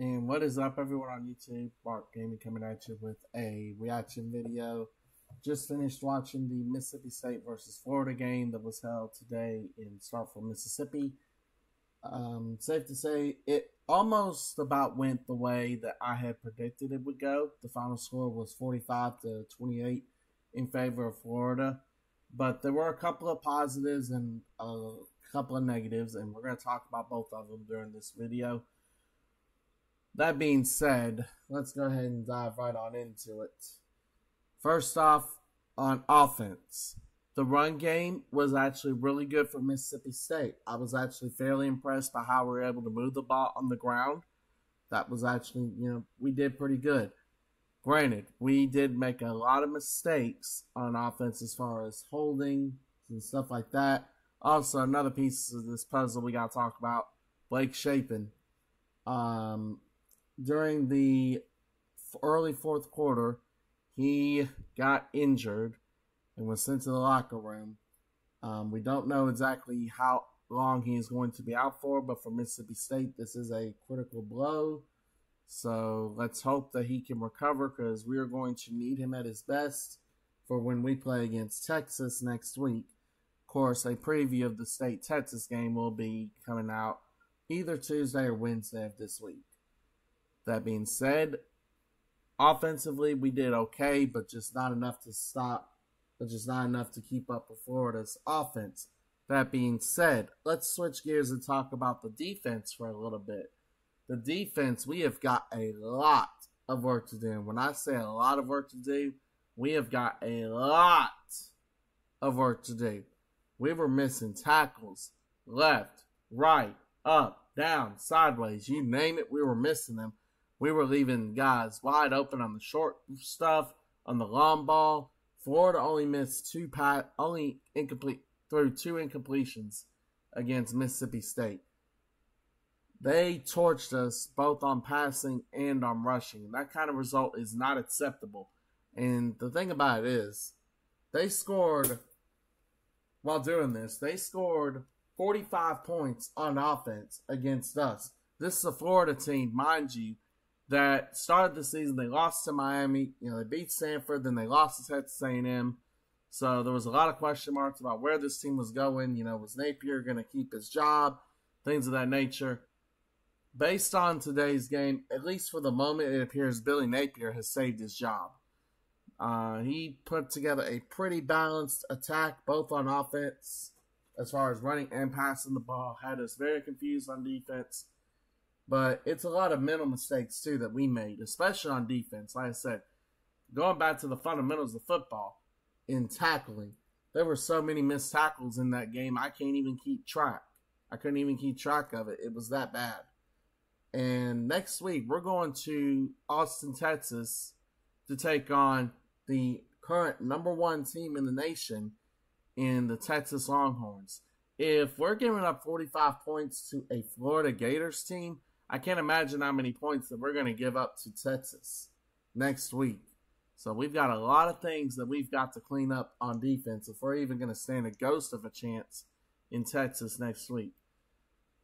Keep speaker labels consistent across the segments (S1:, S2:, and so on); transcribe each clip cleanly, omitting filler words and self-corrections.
S1: And what is up, everyone on YouTube? Mark Gaming coming at you with a reaction video. Just finished watching the Mississippi State versus Florida game that was held today in Starkville, Mississippi. Safe to say, it almost about went the way that I had predicted it would go. The final score was 45-28 in favor of Florida. But there were a couple of positives and a couple of negatives, and we're going to talk about both of them during this video. That being said, let's go ahead and dive right on into it. First off, on offense, the run game was actually really good for Mississippi State. I was actually fairly impressed by how we were able to move the ball on the ground. That was actually, we did pretty good. Granted, we did make a lot of mistakes on offense as far as holding and stuff like that. Also, another piece of this puzzle we got to talk about, Blake Shapen. During the early fourth quarter, he got injured and was sent to the locker room. We don't know exactly how long he is going to be out for, but for Mississippi State, this is a critical blow. So let's hope that he can recover, because we are going to need him at his best for when we play against Texas next week. Of course, a preview of the State-Texas game will be coming out either Tuesday or Wednesday of this week. That being said, offensively we did okay, but just not enough to stop, but just not enough to keep up with Florida's offense. That being said, let's switch gears and talk about the defense for a little bit. The defense, we have got a lot of work to do. And when I say a lot of work to do, we have got a lot of work to do. We were missing tackles, left, right, up, down, sideways, you name it, we were missing them. We were leaving guys wide open on the short stuff, on the long ball. Florida only missed through two incompletions against Mississippi State. They torched us both on passing and on rushing. That kind of result is not acceptable. And the thing about it is, they scored, while doing this, they scored 45 points on offense against us. This is a Florida team, mind you, that started the season. They lost to Miami. They beat Stanford, then they lost to Texas A&M. So there was a lot of question marks about where this team was going. Was Napier going to keep his job? Things of that nature. Based on today's game, at least for the moment, it appears Billy Napier has saved his job. He put together a pretty balanced attack, both on offense, as far as running and passing the ball. Had us very confused on defense. But it's a lot of mental mistakes, too, that we made, especially on defense. Like I said, going back to the fundamentals of football, in tackling, there were so many missed tackles in that game, I can't even keep track. I couldn't even keep track of it. It was that bad. And next week, we're going to Austin, Texas, to take on the current #1 team in the nation in the Texas Longhorns. If we're giving up 45 points to a Florida Gators team, I can't imagine how many points that we're going to give up to Texas next week. So we've got a lot of things that we've got to clean up on defense if we're even going to stand a ghost of a chance in Texas next week.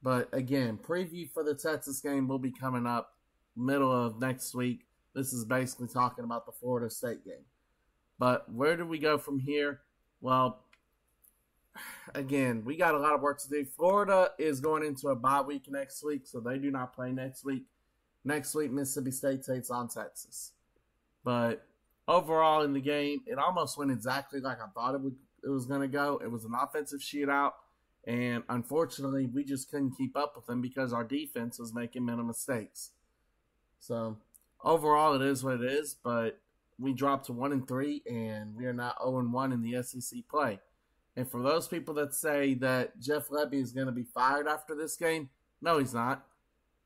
S1: But again, preview for the Texas game will be coming up middle of next week. This is basically talking about the Florida State game. But where do we go from here? Well, again, we got a lot of work to do. Florida is going into a bye week next week, so they do not play next week. Next week, Mississippi State takes on Texas. But overall in the game, it almost went exactly like I thought it was going to go. It was an offensive shootout, and unfortunately, we just couldn't keep up with them because our defense was making mental mistakes. So overall, it is what it is, but we dropped to 1-3, and we are now 0-1 in the SEC play. And for those people that say that Jeff Lebby is going to be fired after this game, no, he's not.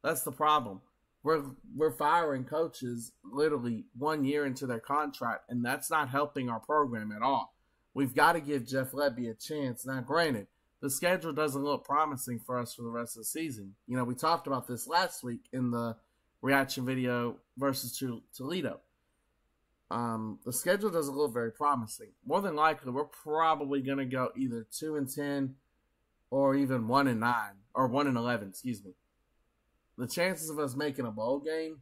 S1: That's the problem. We're firing coaches literally 1 year into their contract, and that's not helping our program at all. We've got to give Jeff Lebby a chance. Now, granted, the schedule doesn't look promising for us for the rest of the season. We talked about this last week in the reaction video versus Toledo. The schedule doesn't look very promising. More than likely, we're probably going to go either 2-10 or even 1-9 or 1-11. Excuse me. the chances of us making a bowl game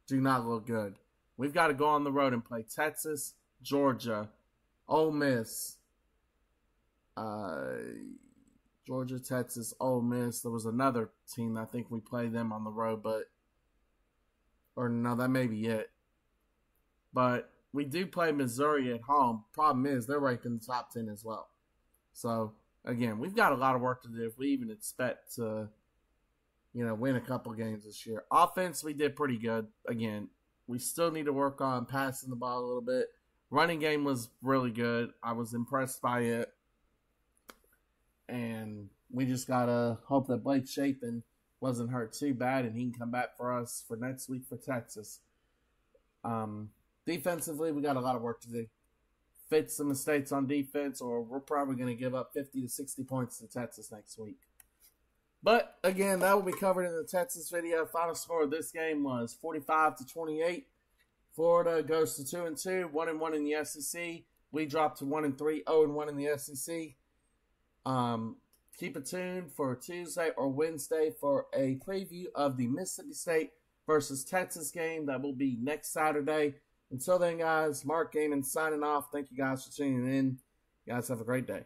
S1: do not look good. We've got to go on the road and play Texas, Georgia, Ole Miss, Georgia, Texas, Ole Miss. There was another team I think we played them on the road, or no, that may be it. But we do play Missouri at home. Problem is, they're ranked in the top 10 as well. So, again, we've got a lot of work to do if we even expect to, win a couple games this year. Offense, we did pretty good. Again, we still need to work on passing the ball a little bit. Running game was really good. I was impressed by it. And we just got to hope that Blake Shapen wasn't hurt too bad and he can come back for us for next week for Texas. Defensively, we got a lot of work to do. Fix some mistakes on defense, or we're probably going to give up 50 to 60 points to Texas next week. But, again, that will be covered in the Texas video. Final score of this game was 45-28. Florida goes to 2-2, 1-1 in the SEC. We dropped to 1-3, 0-1 in the SEC. Keep it tuned for Tuesday or Wednesday for a preview of the Mississippi State versus Texas game. That will be next Saturday. Until then, guys, Mark Gaiman signing off. Thank you guys for tuning in. You guys have a great day.